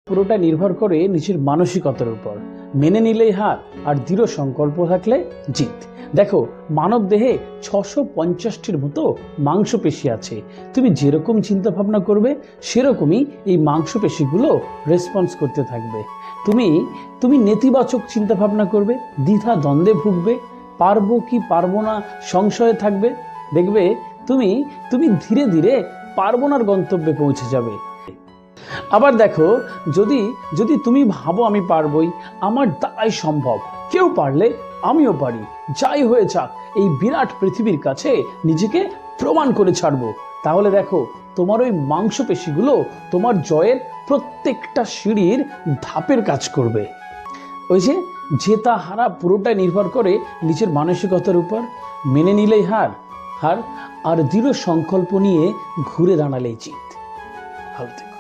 পুরোটা নির্ভর করে নিজের মানসিকতার উপর। মেনে নিলেই হার, আর দৃঢ় সংকল্প থাকলে জিত। দেখো, মানব দেহে 650টির মতো মাংসপেশি আছে। তুমি যেরকম চিন্তা ভাবনা করবে সেরকমই এই মাংসপেশিগুলো রেসপন্স করতে থাকবে। তুমি নেতিবাচক চিন্তা ভাবনা করবে, দ্বিধা দ্বন্দ্বে ভুগবে, পারবো কি পারবো না সংশয়ে থাকবে, দেখবে তুমি ধীরে ধীরে পারবো নার গন্তব্যে পৌঁছে যাবে। আবার দেখো, যদি তুমি ভাবো আমি পারবই, আমার দ্বারাই সম্ভব, কেউ পারলে আমিও পারি, যাই হয়ে যাক এই বিরাট পৃথিবীর কাছে নিজেকে প্রমাণ করে ছাড়বো, তাহলে দেখো তোমার ওই মাংসপেশিগুলো তোমার জয়ের প্রত্যেকটা সিঁড়ির ধাপের কাজ করবে। ওই যে জেতা হারা পুরোটাই নির্ভর করে নিজের মানসিকতার উপর। মেনে নিলেই হার, আর দৃঢ় সংকল্প নিয়ে ঘুরে দাঁড়ালেই জিত। ভালো থেকো।